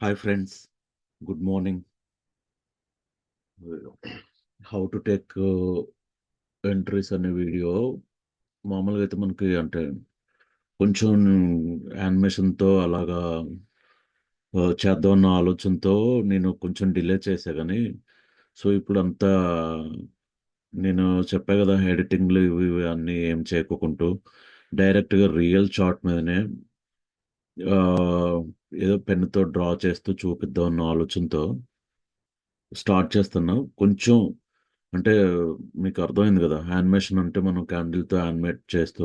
Hi friends, good morning. How to take entries అనే video మామూలుగా అయితే మనకి అంటే కొంచెం యానిమేషన్తో అలాగా చేద్దామన్న ఆలోచనతో నేను కొంచెం డిలే చేశా కానీ సో ఇప్పుడు అంతా నేను చెప్పా కదా, ఎడిటింగ్లు ఇవి ఇవి అన్నీ ఏం చేయకోకుంటూ డైరెక్ట్గా రియల్ షాట్ మీదనే ఆ, ఏదో పెన్నుతో డ్రా చేస్తూ చూపిద్దాం అన్న ఆలోచనతో స్టార్ట్ చేస్తున్నా. కొంచెం అంటే మీకు అర్థమైంది కదా, యానిమేషన్ అంటే మనం క్యాండిల్తో యానిమేట్ చేస్తూ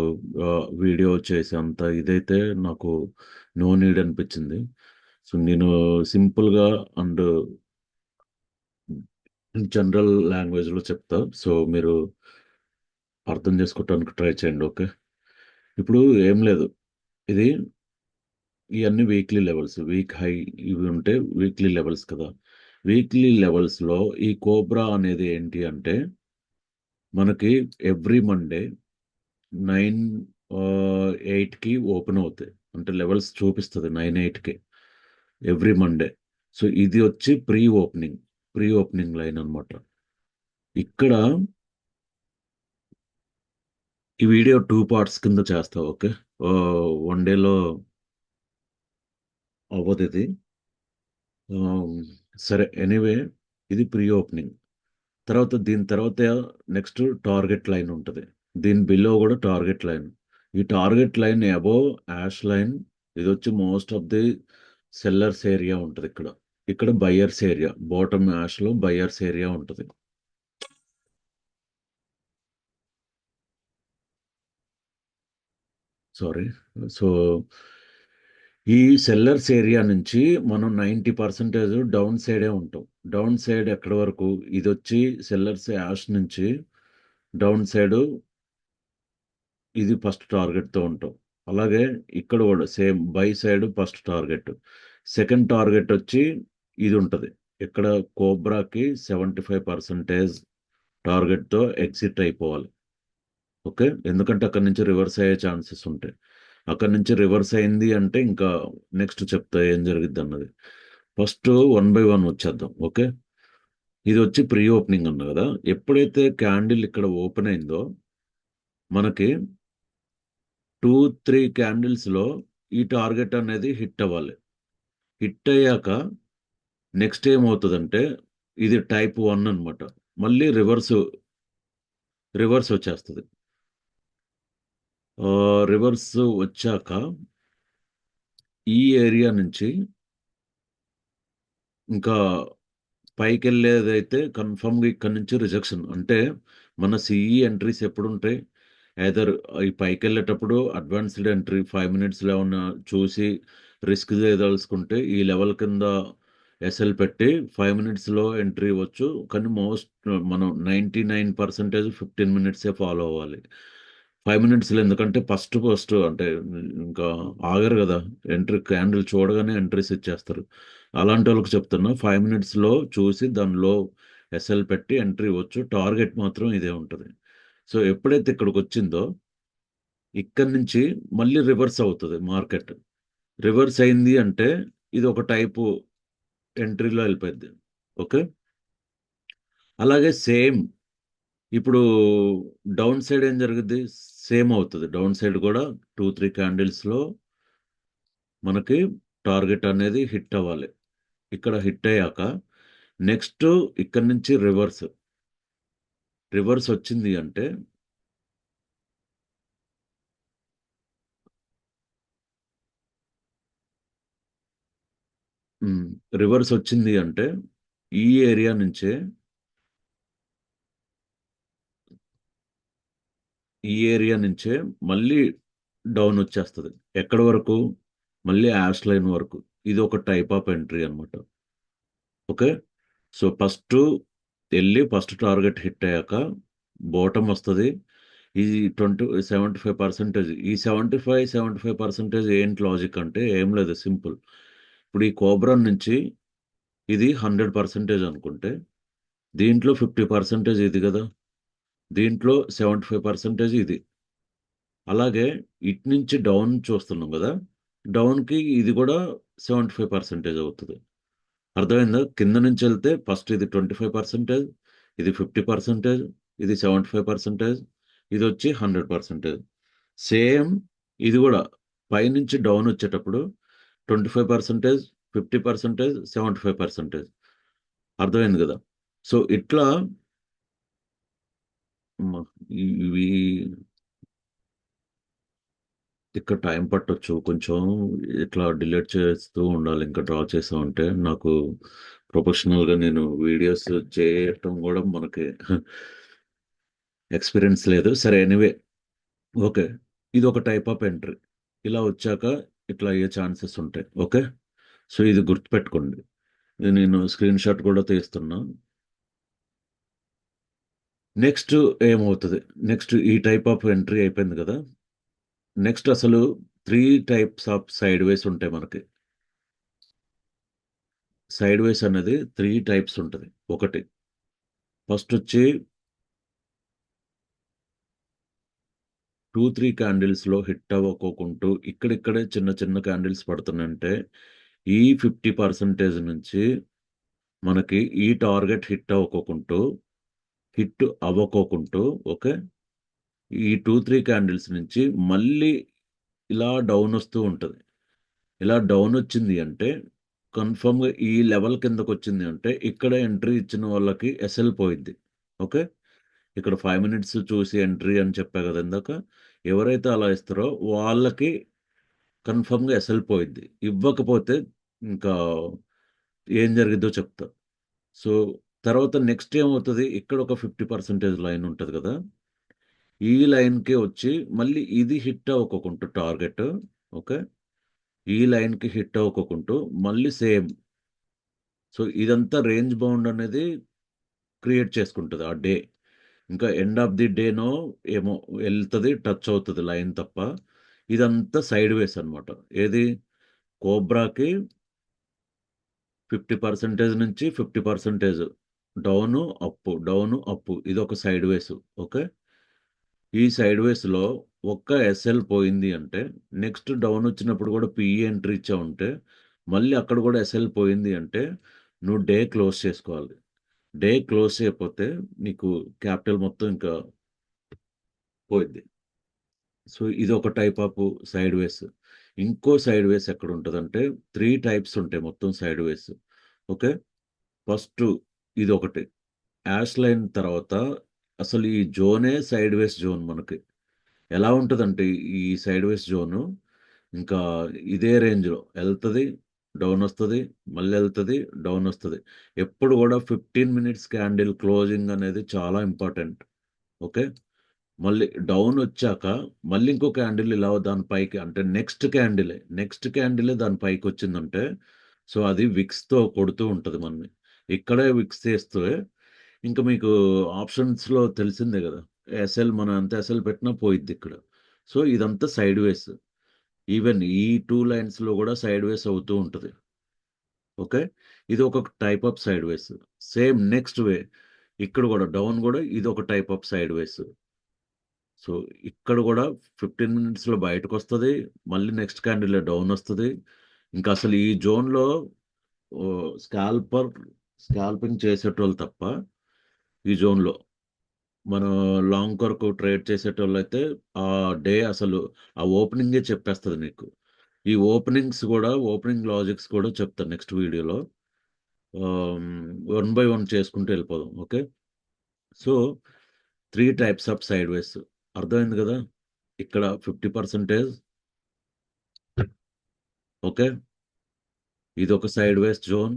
వీడియో చేసే అంత ఇదైతే నాకు నో నీడ్ అనిపించింది. సో నేను సింపుల్గా అండ్ జనరల్ లాంగ్వేజ్లో చెప్తా, సో మీరు అర్థం చేసుకోవటానికి ట్రై చేయండి. ఓకే, ఇప్పుడు ఏం లేదు, ఇది ఇవన్నీ వీక్లీ లెవెల్స్, వీక్ హై ఇవి ఉంటే వీక్లీ లెవెల్స్ కదా. వీక్లీ లెవెల్స్లో ఈ కోబ్రా అనేది ఏంటి అంటే మనకి ఎవ్రీ మండే 9-8కి ఓపెన్ అవుతాయి. అంటే లెవెల్స్ చూపిస్తుంది 9-8కి ఎవ్రీ మండే. సో ఇది వచ్చి ప్రీ ఓపెనింగ్ లైన్ అనమాట. ఇక్కడ ఈ వీడియో 2 పార్ట్స్ కింద చేస్తా. ఓకే, వన్ డేలో అవ్వదు ఇది. సరే, ఎనీవే, ఇది ప్రీ ఓపెనింగ్. తర్వాత దీని తర్వాత నెక్స్ట్ టార్గెట్ లైన్ ఉంటుంది. దీని బిలో కూడా టార్గెట్ లైన్. ఈ target line above ask line. ఇది వచ్చి most of the sellers area ఉంటుంది. ఇక్కడ ఇక్కడ బయ్యర్స్ ఏరియా, బాటమ్ యాష్ లో బయ్యర్స్ ఏరియా ఉంటుంది. సారీ. సో ఈ సెల్లర్స్ ఏరియా నుంచి మనం 90% డౌన్ సైడే ఉంటాం. డౌన్ సైడ్ ఎక్కడి వరకు, ఇది వచ్చి సెల్లర్స్ యాష్ నుంచి డౌన్ సైడ్, ఇది ఫస్ట్ టార్గెట్తో ఉంటాం. అలాగే ఇక్కడ కూడా same by side first target. Second target వచ్చి ఇది ఉంటుంది. ఇక్కడ కోబ్రాకి 75% టార్గెట్తో ఎగ్జిట్ అయిపోవాలి. ఓకే, ఎందుకంటే అక్కడి నుంచి రివర్స్ అయ్యే ఛాన్సెస్ ఉంటాయి. అక్కడి నుంచి రివర్స్ అయింది అంటే ఇంకా నెక్స్ట్ చెప్తా ఏం జరిగిద్ది అన్నది. ఫస్ట్ వన్ బై వన్ వచ్చేద్దాం. ఓకే, ఇది వచ్చి ప్రీ ఓపెనింగ్ అన్న కదా. ఎప్పుడైతే క్యాండిల్ ఇక్కడ ఓపెన్ అయిందో మనకి 2-3 క్యాండిల్స్లో ఈ టార్గెట్ అనేది హిట్ అవ్వాలి. హిట్ అయ్యాక నెక్స్ట్ ఏమవుతుందంటే ఇది టైప్ 1 అనమాట. మళ్ళీ రివర్స్ వచ్చేస్తుంది. రివర్స్ వచ్చాక ఈ ఏరియా నుంచి ఇంకా పైకి వెళ్ళేదైతే కన్ఫర్మ్గా ఇక్కడ నుంచి రిజెక్షన్. అంటే మన సిఈ ఎంట్రీస్ ఎప్పుడు ఉంటాయి, ఐదర్ ఈ పైకి వెళ్ళేటప్పుడు అడ్వాన్స్డ్ ఎంట్రీ 5 minutesలో ఉన్న చూసి రిస్క్ చేయదలుచుకుంటే ఈ లెవెల్ కింద ఎస్ఎల్ పెట్టి 5 minutesలో ఎంట్రీ ఇవ్వచ్చు. కానీ మనం 99% 15 minutes ఫాలో అవ్వాలి. 5 minutesలో ఎందుకంటే ఫస్ట్ అంటే ఇంకా ఆగరు కదా, ఎంట్రీ క్యాండిల్ చూడగానే ఎంట్రీస్ ఇచ్చేస్తారు. అలాంటి వాళ్ళకి చెప్తున్నా, 5 minutesలో చూసి దానిలో ఎస్ఎల్ పెట్టి ఎంట్రీ ఇవ్వచ్చు. టార్గెట్ మాత్రం ఇదే ఉంటుంది. సో ఎప్పుడైతే ఇక్కడికి వచ్చిందో ఇక్కడి నుంచి మళ్ళీ రివర్స్ అవుతుంది మార్కెట్. రివర్స్ అయింది అంటే ఇది ఒక టైపు ఎంట్రీలో వెళ్ళిపోయింది. ఓకే, అలాగే సేమ్ ఇప్పుడు డౌన్ సైడ్ ఏం జరుగుద్ది, సేమ్ అవుతుంది. డౌన్ సైడ్ కూడా 2-3 క్యాండిల్స్లో మనకి టార్గెట్ అనేది హిట్ అవ్వాలి. ఇక్కడ హిట్ అయ్యాక నెక్స్ట్ ఇక్కడ నుంచి రివర్స్ వచ్చింది అంటే రివర్స్ వచ్చింది అంటే ఈ ఏరియా నుంచే మళ్ళీ డౌన్ వచ్చేస్తుంది. ఎక్కడి వరకు, మళ్ళీ యాష్ లైన్ వరకు. ఇది ఒక టైప్ ఆఫ్ ఎంట్రీ అనమాట. ఓకే, సో వెళ్ళి ఫస్ట్ టార్గెట్ హిట్ అయ్యాక బాటమ్ వస్తుంది. ఇది 75%. ఈ 75% ఏంటి లాజిక్ అంటే ఏం లేదు, సింపుల్. ఇప్పుడు ఈ కోబ్రాన్ నుంచి ఇది 100% అనుకుంటే దీంట్లో 50% ఇది కదా, దీంట్లో 75% ఇది. అలాగే ఇటు నుంచి డౌన్ చూస్తున్నాం కదా, డౌన్‌కి ఇది గూడా 75% అవుతది. అర్థమైందా? కింద నుంచెళ్తే ఫస్ట్ ఇది 25%, ఇది 50%, ఇది 75%, ఇదొచ్చి 100%. సేమ్ ఇది గూడా పైనుంచి డౌనొచ్చేటప్పుడు 25%, 50%, 75%. అర్థమైంది గదా! సో, ఇట్లా మ ఇవి ఇక్కడ టైం పట్టొచ్చు. కొంచెం ఇట్లా డిలీట్ చేస్తూ ఉండాలి. ఇంకా డ్రా చేసామంటే నాకు ప్రొఫెషనల్‌గా నేను వీడియోస్ చేయటం గూడా మనకి ఎక్స్‌పీరియన్స్ లేదు. సరే ఎనీవే ఓకే. ఇదొక టైప్ ఆఫ్ ఎంట్రీ. ఇలా వచ్చాక ఇట్లా అయ్యే ఛాన్సెస్ ఉంటాయి. ఓకే. సో, ఇది గుర్తుపెట్టుకోండి. ఇది నేను స్క్రీన్ షాట్ కూడా తీస్తున్నా. నెక్స్ట్ ఏమవుతది? నెక్స్ట్ ఈ టైప్ ఆఫ్ ఎంట్రీ అయిపోయింది గదా! నెక్స్ట్ అసలు 3 టైప్స్ ఆఫ్ సైడ్ వేస్ ఉంటాయి మనకి. సైడ్ వేస్ అనేది 3 టైప్స్ ఉంటది. ఒకటి ఫస్టొచ్చి 2, 3 క్యాండిల్స్‌లో హిట్ అవ్వకోకుంటూ ఇక్కడిక్కడే చిన్న చిన్న క్యాండిల్స్ పడుతున్నాయంటే, ఈ 50% నుంచి మనకి ఈ టార్గెట్ హిట్ అవ్వకోకుంటూ ఓకే. ఈ 2, 3 క్యాండిల్స్ నుంచి మళ్ళీ ఇలా డౌనొస్తూ ఉంటది. ఇలా డౌనొచ్చింది అంటే కన్ఫర్మ్‌గా ఈ లెవెల్ కిందకొచ్చింది అంటే ఇక్కడ ఎంట్రీ ఇచ్చిన వాళ్ళకి ఎస్ఎల్ పోయిద్ది. ఓకే. ఇక్కడ 5 మినిట్స్ చూసి ఎంట్రీ అని చెప్పా గదా! ఇందాక. ఎవరైతే అలా ఇస్తారో వాళ్ళకి కన్ఫర్మ్‌గా ఎస్ఎల్ పోయిద్ది. ఇవ్వకపోతే ఇంకా ఏం జరిగిద్దో చెప్తా. సో, తర్వాత నెక్స్ట్ ఏమవుతది? ఇక్కడ ఒక 50% లైన్ ఉంటది గదా! ఈ లైన్‌కే వచ్చి మళ్ళీ ఇది హిట్ అవ్వకోకుంటూ టార్గెట్ ఓకే. ఈ లైన్‌కి హిట్ అవ్వకోకుంటూ మళ్ళీ సేమ్. సో, ఇదంతా రేంజ్ బౌండ్ అనేది క్రియేట్ చేసుకుంటది ఆ డే. ఇంకా ఎండ్ ఆఫ్ ది డేనో ఏమో ఎళ్తది, టచ్ అవుతది లైన్ తప్ప. ఇదంతా సైడ్ వేస్ అన్నమాట. ఏది కోబ్రాకి 50% నుంచి 50% డౌను, అప్పు, డౌను, అప్పు ఇదొక సైడ్ వేసు. ఓకే. ఈ సైడ్ వేస్‌లో ఒక్క ఎస్ఎల్ పోయింది అంటే, నెక్స్ట్ డౌన్ వచ్చినప్పుడు కూడా పీఈ ఎంట్రీ ఇచ్చావంటే, మళ్ళీ అక్కడ కూడా ఎస్ఎల్ పోయింది అంటే, నువ్వు డే క్లోజ్ చేసుకోవాలి. డే క్లోజ్ చేయకపోతే నీకు క్యాపిటల్ మొత్తం ఇంకా పోయిద్ది. సో, ఇదొక టైప్ ఆఫ్ సైడ్ వేస్. ఇంకో సైడ్ వేస్ ఎక్కడుంటదంటే 3 టైప్స్ ఉంటాయి మొత్తం సైడ్ వేస్. ఓకే. ఫస్టు ఇదొకటి. యాష్ లైన్ తర్వాత అసలు ఈ జోనే సైడ్ వేస్ జోన్ మనకి. ఎలా ఉంటదంటే ఈ సైడ్ వేస్ జోను ఇంకా ఇదే రేంజ్‌లో ఎళ్తది, డౌనొస్తది, మళ్ళెళ్తది, డౌనొస్తది. ఎప్పుడు గూడా 15 మినిట్స్ క్యాండిల్ క్లోజింగ్ అనేది చాలా ఇంపార్టెంట్. ఓకే. మళ్ళీ డౌనొచ్చాక మళ్ళీ ఇంకో క్యాండిల్ ఇలా దాని పైకి అంటే నెక్స్ట్ క్యాండిలే దాని పైకొచ్చిందంటే, సో, అది విక్స్‌తో కొడుతూ ఉంటది మనని. ఇక్కడే విక్స్ చేస్తే ఇంక మీకు ఆప్షన్స్‌లో తెలిసిందే గదా! ఎస్ఎల్ మనం ఎంత ఎస్ఎల్ పెట్టినా పోయిద్దిక్కడ. సో, ఇదంతా సైడ్ వేస్. ఈవెన్ ఈ 2 లైన్స్‌లో గూడా సైడ్ వేస్ అవుతూ ఉంటది. ఓకే. ఇది ఒక type of side ways. Same next వే ఇక్కడ గూడా డౌన్ గూడా ఇదొక type of side ways. So, ఇక్కడ గూడా 15 మినిట్స్‌లో బయటకొస్తది. మళ్ళీ నెక్స్ట్ క్యాండిలే డౌనొస్తది. ఇంకసలు ఈ జోన్‌లో స్కాల్పింగ్ చేసేటోళ్ళు తప్ప ఈ జోన్‌లో. మనం లాంగ్ కొరకు ట్రేడ్ చేసేటోళ్ళైతే ఆ డే అసలు ఆ ఓపెనింగే చెప్పేస్తది నీకు. ఈ ఓపెనింగ్ లాజిక్స్ కూడా చెప్తాను నెక్స్ట్ వీడియోలో. వన్ బై వన్ చేసుకుంటూ ఎళ్ళిపోదాం. Okay. So, 3 types of sideways అర్థమైంది గదా! ఇక్కడ 50% ఓకే. ఇదొక సైడ్ వేస్ జోన్.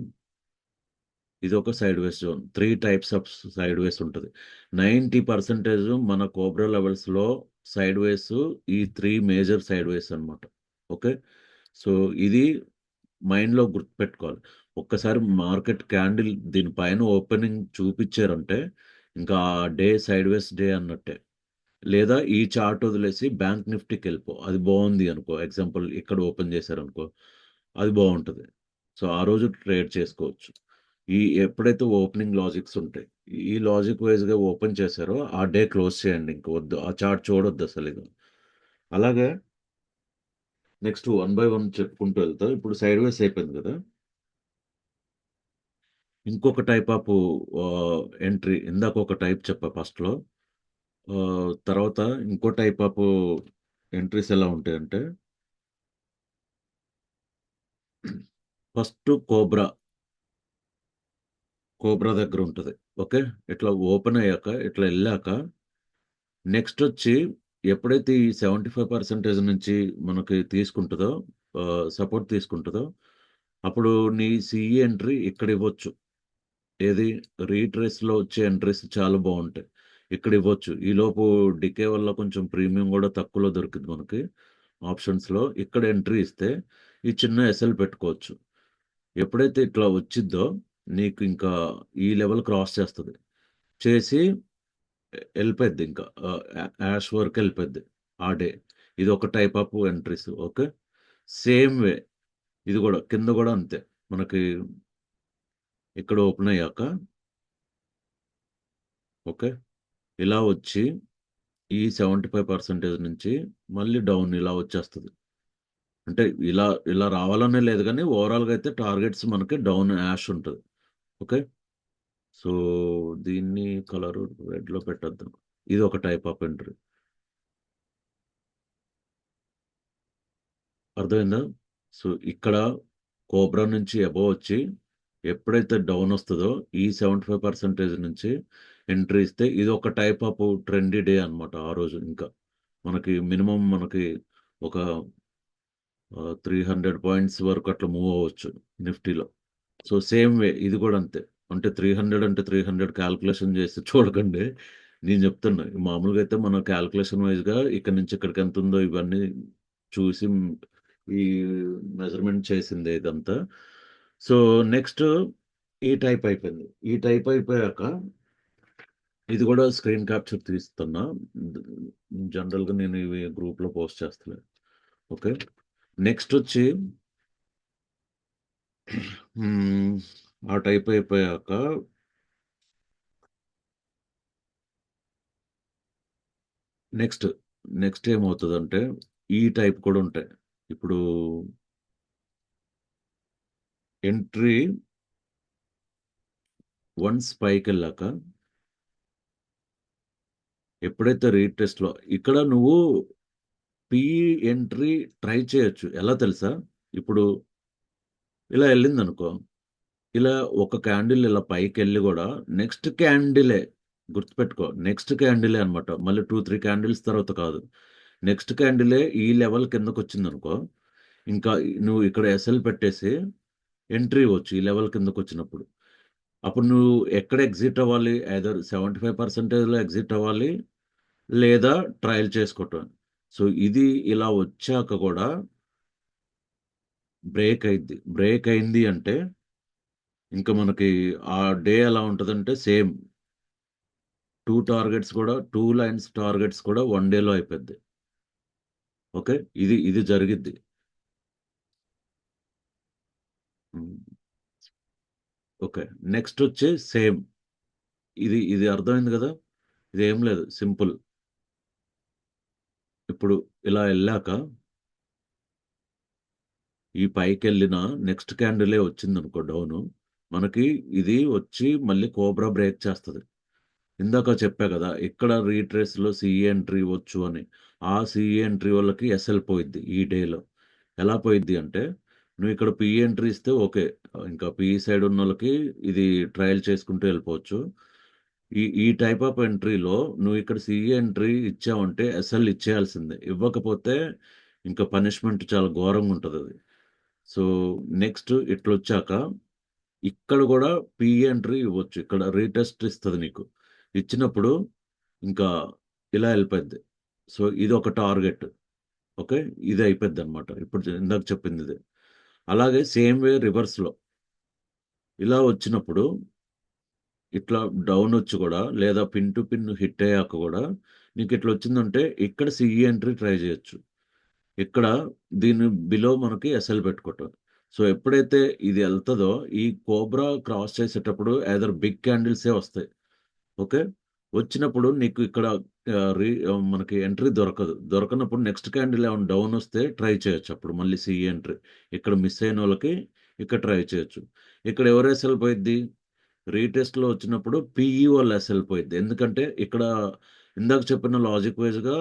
ఇదొక sideways zone. 3 types of sideways ఉంటది. 90% మన కోబ్రా లెవెల్స్‌లో సైడ్ వేస్ ఈ 3 మేజర్ సైడ్ వేస్ అన్నమాట. ఓకే. సో, ఇది మైండ్‌లో గుర్తుపెట్టుకోవాలి. ఒక్కసారి మార్కెట్ క్యాండిల్ దీని పైన ఓపెనింగ్ చూపిచ్చారంటే, ఇంకా ఆ డే సైడ్ వేస్ డే అన్నట్టే. లేదా ఈ చార్ట్ వదిలేసి బ్యాంక్ నిఫ్టీకెళ్ళిపో. అది బావుంది అనుకో. ఎగ్జాంపుల్ ఇక్కడ ఓపెన్ చేశారనుకో, అది బావుంటది. సో, ఆ రోజు ట్రేడ్ చేసుకోవచ్చు. ఎప్పుడైతే ఓపెనింగ్ లాజిక్స్ ఉంటాయి. ఈ లాజిక్ వైస్‌గా ఓపెన్ చేశారో, ఆ డే క్లోజ్ చేయండి. ఇంక వద్దు. ఆ చార్ట్ చూడొద్దసలిగ. అలాగే నెక్స్ట్ వన్ బై వన్ చెప్పుకుంటూ వెళ్తా. ఇప్పుడు సైడ్ వేస్ అయిపోయింది కదా. ఇంకొక టైప్ ఆఫ్ ఎంట్రీ, ఇందాక ఒక టైప్ చెప్పా ఫస్ట్లో. తర్వాత ఇంకో టైప్ ఆఫ్ ఎంట్రీస్ ఎలా ఉంటాయంటే, ఫస్ట్ కోబ్రా కోబ్రా దగ్గర ఉంటుంది. ఓకే, ఇట్లా ఓపెన్ అయ్యాక ఇట్లా వెళ్ళాక నెక్స్ట్ వచ్చి ఎప్పుడైతే ఈ 75% నుంచి మనకి తీసుకుంటుందో, సపోర్ట్ తీసుకుంటుందో, అప్పుడు నీ సిఈ ఎంట్రీ ఇక్కడ ఇవ్వచ్చు. ఏది, రీట్రేస్లో వచ్చే ఎంట్రీస్ చాలా బాగుంటాయి, ఇక్కడ ఇవ్వచ్చు. ఈలోపు డికే వల్ల కొంచెం ప్రీమియం కూడా తక్కువలో దొరికింది మనకి ఆప్షన్స్లో. ఇక్కడ ఎంట్రీ ఇస్తే ఈ చిన్న ఎస్ఎల్ పెట్టుకోవచ్చు. ఎప్పుడైతే ఇట్లా వచ్చిద్దో నీకు ఇంకా ఈ లెవెల్ క్రాస్ చేస్తుంది, చేసి వెళ్ళిపోద్ది ఇంకా యాష్ వరకు వెళ్ళిపోద్ది ఆ డే. ఇది ఒక type of entries. Okay, same way ఇది కూడా కింద కూడా అంతే. మనకి ఇక్కడ ఓపెన్ అయ్యాక ఓకే, ఇలా వచ్చి ఈ 75% నుంచి మళ్ళీ డౌన్ ఇలా వచ్చేస్తుంది. అంటే ఇలా ఇలా రావాలనే లేదు కానీ ఓవరాల్గా అయితే టార్గెట్స్ మనకి డౌన్ యాష్ ఉంటుంది. ఓకే, సో దీన్ని కలర్ రెడ్లో పెట్టద్దాం. ఇది ఒక టైప్ ఆఫ్ ఎంట్రీ. అర్థమైందా? సో ఇక్కడ కోబ్రా నుంచి అబోవ్ వచ్చి ఎప్పుడైతే డౌన్ వస్తుందో ఈ 75% నుంచి ఎంట్రీ ఇస్తే ఇది ఒక టైప్ ఆఫ్ ట్రెండీ డే అనమాట. ఆ రోజు ఇంకా మనకి మినిమం మనకి ఒక 300 పాయింట్స్ వరకు అట్లా మూవ్ అవ్వచ్చు నిఫ్టీలో. సో సేమ్ వే ఇది కూడా అంతే. అంటే 300 అంటే 300 క్యాల్కులేషన్ చేసి చూడకండి, నేను చెప్తున్నా. మామూలుగా అయితే మన క్యాల్కులేషన్ వైజ్గా ఇక్కడ నుంచి ఇక్కడికి ఎంత ఉందో ఇవన్నీ చూసి ఈ మెజర్మెంట్ చేసింది ఇదంతా. సో నెక్స్ట్ ఈ టైప్ అయిపోయింది. ఈ టైప్ అయిపోయాక ఇది కూడా స్క్రీన్ క్యాప్చర్ తీస్తున్నా. జనరల్గా నేను ఇవి గ్రూప్లో పోస్ట్ చేస్తలే. ఓకే, నెక్స్ట్ వచ్చి ఆ టైప్ అయిపోయాక నెక్స్ట్ నెక్స్ట్ ఏమవుతుందంటే ఈ టైప్ కూడా ఉంటాయి. ఇప్పుడు ఎంట్రీ వన్స్ పైకి వెళ్ళాక ఎప్పుడైతే రీటెస్ట్లో ఇక్కడ నువ్వు పీ ఎంట్రీ ట్రై చేయొచ్చు. ఎలా తెలుసా? ఇప్పుడు ఇలా వెళ్ళింది అనుకో, ఇలా ఒక క్యాండిల్ ఇలా పైకి వెళ్ళి కూడా నెక్స్ట్ క్యాండిలే, గుర్తుపెట్టుకో, నెక్స్ట్ క్యాండిలే అనమాట. మళ్ళీ 2-3 క్యాండిల్స్ తర్వాత కాదు, నెక్స్ట్ క్యాండిలే ఈ లెవెల్ కిందకు వచ్చింది అనుకో, ఇంకా నువ్వు ఇక్కడ ఎస్ఎల్ పెట్టేసి ఎంట్రీ ఇవ్వచ్చు ఈ లెవెల్ కిందకు వచ్చినప్పుడు. అప్పుడు నువ్వు ఎక్కడ ఎగ్జిట్ అవ్వాలి? ఐదర్ 75%లో ఎగ్జిట్ అవ్వాలి, లేదా ట్రయల్ చేసుకోవటం. సో ఇది ఇలా వచ్చాక కూడా బ్రేక్ అయింది. బ్రేక్ అయింది అంటే ఇంకా మనకి ఆ డే ఎలా ఉంటుందంటే సేమ్ 2 లైన్స్ టార్గెట్స్ కూడా వన్ డేలో అయిపోద్ది. ఓకే, ఇది జరిగిద్ది. ఓకే, నెక్స్ట్ వచ్చి సేమ్ ఇది అర్థమైంది కదా. ఇది ఏం లేదు, సింపుల్. ఇప్పుడు ఇలా వెళ్ళాక ఈ పైకి వెళ్ళిన నెక్స్ట్ క్యాండిలే వచ్చింది అనుకో డౌన్, మనకి ఇది వచ్చి మళ్ళీ కోబ్రా బ్రేక్ చేస్తుంది. ఇందాక చెప్పా కదా ఇక్కడ రీట్రేస్లో సిఈ ఎంట్రీ ఇవ్వచ్చు అని. ఆ సిఈ ఎంట్రీ వాళ్ళకి ఎస్ఎల్ పోయిద్ది ఈ డేలో. ఎలా పోయిద్ది అంటే నువ్వు ఇక్కడ పిఈ ఎంట్రీ ఇస్తే ఓకే, ఇంకా పిఈ సైడ్ ఉన్న వాళ్ళకి ఇది ట్రయల్ చేసుకుంటూ వెళ్ళిపోవచ్చు. ఈ టైప్ ఆఫ్ ఎంట్రీలో నువ్వు ఇక్కడ సిఈ ఎంట్రీ ఇచ్చావంటే ఎస్ఎల్ ఇచ్చేయాల్సిందే. ఇవ్వకపోతే ఇంకా పనిష్మెంట్ చాలా ఘోరంగా ఉంటుంది అది. సో నెక్స్ట్ ఇట్లొచ్చాక ఇక్కడ కూడా పిఈ ఎంట్రీ ఇవ్వచ్చు. ఇక్కడ రీటెస్ట్ ఇస్తుంది నీకు. ఇచ్చినప్పుడు ఇంకా ఇలా వెళ్ళిపోద్ది. సో ఇది ఒక టార్గెట్. ఓకే, ఇది అయిపోద్ది అనమాట. ఇప్పుడు ఇందాక చెప్పింది ఇది. అలాగే సేమ్ వే రివర్స్లో ఇలా వచ్చినప్పుడు ఇట్లా డౌన్ వచ్చి కూడా, లేదా పిన్ టు పిన్ హిట్ అయ్యాక కూడా నీకు ఇట్లా వచ్చిందంటే ఇక్కడ సిఈ ఎంట్రీ ట్రై చేయొచ్చు. ఇక్కడ దీని బిలో మనకి ఎస్ఎల్ పెట్టుకోవటం. సో ఎప్పుడైతే ఇది వెళ్తుందో ఈ కోబ్రా క్రాస్ చేసేటప్పుడు ఐదర్ బిగ్ క్యాండిల్సే వస్తాయి. ఓకే, వచ్చినప్పుడు నీకు ఇక్కడ మనకి ఎంట్రీ దొరకదు. దొరకనప్పుడు నెక్స్ట్ క్యాండిల్ ఏమన్నా డౌన్ వస్తే ట్రై చేయొచ్చు. అప్పుడు మళ్ళీ సీ ఎంట్రీ. ఇక్కడ మిస్ అయినోళ్ళకి ఇక్కడ ట్రై చేయొచ్చు. ఇక్కడ ఎవరు పోయిద్ది? రీటెస్ట్‌లో వచ్చినప్పుడు పీఈఓ పోయిద్ది. ఎందుకంటే ఇక్కడ ఇందాక చెప్పిన లాజిక్ వైస్‌గా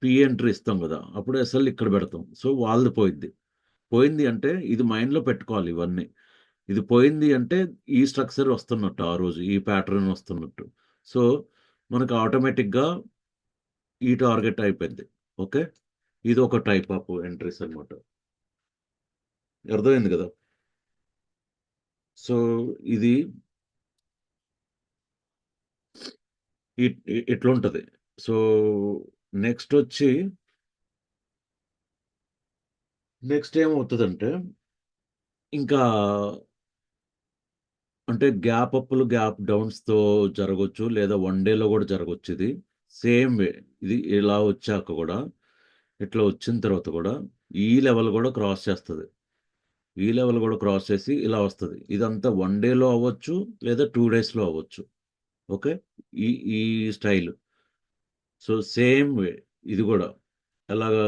పీ ఎంట్రీ ఇస్తాం గదా! అప్పుడు ఎస్ఎల్ ఇక్కడ పెడతాం. సో, వాళ్ళది పోయిద్ది. పోయింది అంటే ఇది మైండ్‌లో పెట్టుకోవాలి ఇవన్నీ. ఇది పోయింది అంటే ఈ స్ట్రక్చర్ వస్తున్నట్టు ఆ రోజు. ఈ ప్యాటర్న్ వస్తున్నట్టు. సో, మనకు ఆటోమేటిక్‌గా ఈ టార్గెట్ అయిపోద్ది. ఓకే. ఇది ఒక టైప్ ఆఫ్ ఎంట్రీస్ అన్నమాట. అర్థమైంది గదా! సో, ఇది ఇట్లుంటది. సో, నెక్స్టొచ్చి నెక్స్ట్ ఏమవుతదంటే, ఇంకా అంటే గ్యాప్ అప్‌లు, గ్యాప్ డౌన్స్‌తో జరగొచ్చు. లేదా వన్ డేలో గూడా జరగొచ్చిది. Same way. ఇది ఇలా వచ్చాక గూడా, ఇట్లా వచ్చిన తర్వాత గూడా, ఈ లెవెల్ గూడా క్రాస్ చేస్తది. ఈ లెవెల్ గూడా క్రాస్ చేసి ఇలా వస్తది. ఇదంతా వన్ డేలో అవ్వచ్చు, లేదా 2 డేస్‌లో అవ్వచ్చు. ఓకే. ఈ ఈ స్టైల్. సో, సేమ్ వే ఇది గూడా. ఎలాగా?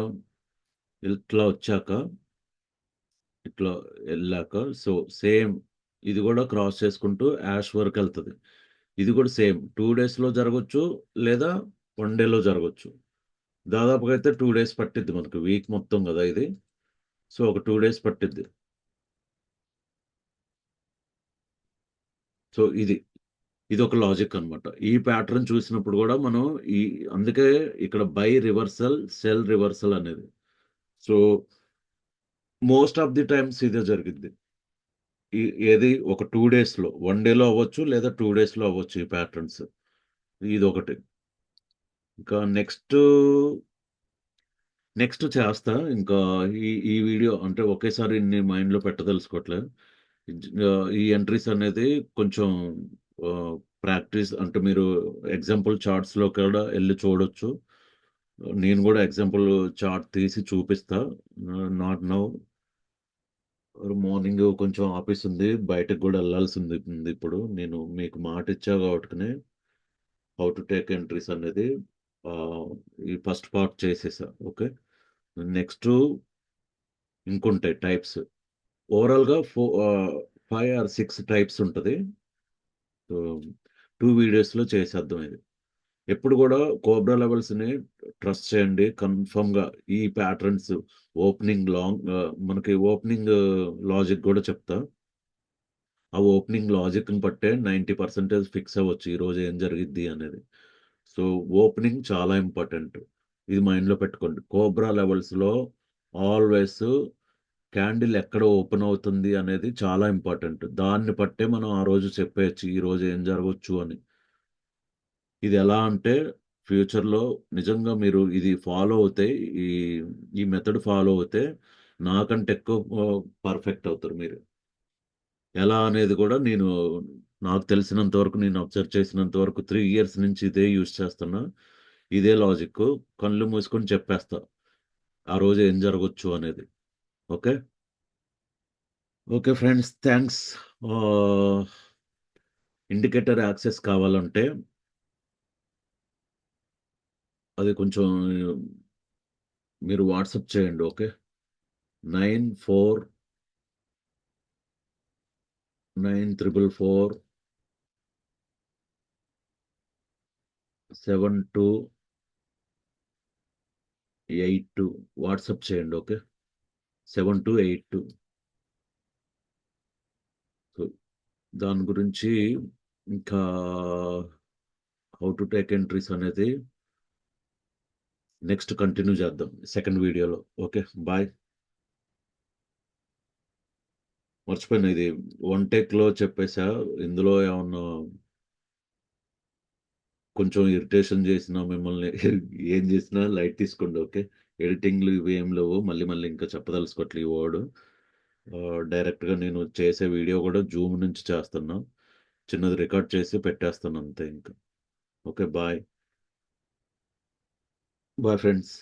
ఇట్లా వచ్చాక, ఇట్లా ఎళ్ళాక సో, సేమ్ ఇది గూడా క్రాస్ చేసుకుంటూ యాష్ వరకెళ్తది. ఇది గూడా సేమ్ 2 డేస్‌లో జరగొచ్చు, లేదా 1 డేలో జరగొచ్చు. దాదాపుగా అయితే 2 డేస్ పట్టిద్ది మనకు. వీక్ మొత్తం గదా ఇది. సో, ఒక 2 డేస్ పట్టిద్ది. సో, ఇదొక లాజిక్ అన్నమాట. ఈ ప్యాటర్న్ చూసినప్పుడు గూడా మనం ఈ అందుకే ఇక్కడ బై రివర్సల్, సెల్ రివర్సల్ అనేది. So, most of the times ఇదే జరిగిద్ది. ఈ ఏది ఒక 2 డేస్‌లో, 1 డేలో అవ్వచ్చు, లేదా 2 డేస్‌లో అవ్వచ్చు ఈ ప్యాటర్న్స్. ఇదొకటి. ఇంకా నెక్స్ట్ చేస్తా. ఇంకా ఈ వీడియో అంటే ఒకేసారి ఇన్ని మైండ్‌లో పెట్టదలుచుకోవట్లే. ఈ ఎంట్రీస్ అనేది కొంచెం ఆహ్, ప్రాక్టీస్ అంటే మీరు ఎగ్జాంపుల్ చార్ట్స్‌లో కూడా ఎళ్లి చూడొచ్చు. నేను గూడా ఎగ్జాంపుల్ చార్ట్ తీసి చూపిస్తా. నాట్ నౌ మార్నింగ్ కొంచెం ఆఫీస్ ఉంది. బయటకి గూడా ఎళ్ళాల్సింది ఉంది ఇప్పుడు. నేను మీకు మాటిచ్చా కాబట్టుకనే హౌ టు టేక్ ఎంట్రీస్ అనేది ఆహ్, ఈ ఫస్ట్ పార్ట్ చేసేసా. ఓకే. నెక్స్టు ఇంకుంటాయి టైప్స్. ఓవరాల్‌గా 5 ఆర్ 6 టైప్స్ ఉంటది. సో, 2 వీడియోస్‌లో చేసేద్దాం ఇది. ఎప్పుడు గూడా కోబ్రా లెవెల్స్‌ని ట్రస్ట్ చేయండి. కన్ఫర్మ్‌గా ఈ ప్యాటర్న్స్ మనకి ఓపెనింగ్ లాజిక్ గూడా చెప్తా. ఆ ఓపెనింగ్ లాజిక్‌ని బట్టే 90% ఫిక్స్ అవ్వచ్చు. ఈరోజు ఏం జరిగిద్ది అనేది. సో, ఓపెనింగ్ చాలా ఇంపార్టెంట్. ఇది మైండ్‌లో పెట్టుకోండి. కోబ్రా లెవెల్స్‌లో ఆల్‌వేస్ క్యాండిల్ ఎక్కడ ఓపెన్ అవుతుంది అనేది చాలా ఇంపార్టెంట్. దాన్ని బట్టే మనం ఆ రోజు చెప్పేయొచ్చు. ఈరోజు ఏం జరగొచ్చు అని. ఇది ఎలా అంటే ఫ్యూచర్‌లో నిజంగా మీరు ఇది ఫాలో అవుతే ఈ, ఈ మెథడ్ ఫాలో అవుతే నాకంటే ఎక్కువ పర్ఫెక్ట్ అవుతారు మీరు. ఎలా అనేది గూడా నాకు తెలిసినంత వరకు నేను అబ్జర్వ్ చేసినంత వరకు 3 ఇయర్స్ నుంచి ఇదే యూజ్ చేస్తున్నా. ఇదే లాజిక్కు. కళ్ళు మూసుకొని చెప్పేస్తా. ఆ రోజు ఏం జరగొచ్చు అనేది. ఓకే. Okay friends. థాంక్స్. ఆహ్, ఇండికేటర్ యాక్సెస్ కావాలంటే అది కొంచెం మీరు వాట్సాప్ చేయండి. ఓకే. 949447278282 వాట్సాప్ చేయండి. ఓకే. 7282 సో, దాని గురించి ఇంకా హౌ టు టేక్ ఎంట్రీస్ అనేది నెక్స్ట్ కంటిన్యూ చేద్దాం. సెకండ్ వీడియోలో. ఓకే. బాయ్. మర్చిపోయాను ఇది వన్ టేక్‌లో చెప్పేసా. ఇందులో ఏమన్నా కొంచెం ఇరిటేషన్ చేసినా మిమ్మల్ని ఏం చేసినా లైట్ తీసుకోండి. ఓకే. ఎడిటింగ్‌లు ఇవి ఏమి లేవు. మళ్ళీ మళ్ళీ ఇంకా చెప్పదలుచుకోవట్లే ఈ వర్డ్. డైరెక్ట్‌గా నేను చేసే వీడియో కూడా జూమ్ నుంచి చేస్తున్నా. చిన్నది రికార్డ్ చేసి పెట్టేస్తాను అంతే ఇంక. ఓకే. బాయ్. Bye friends.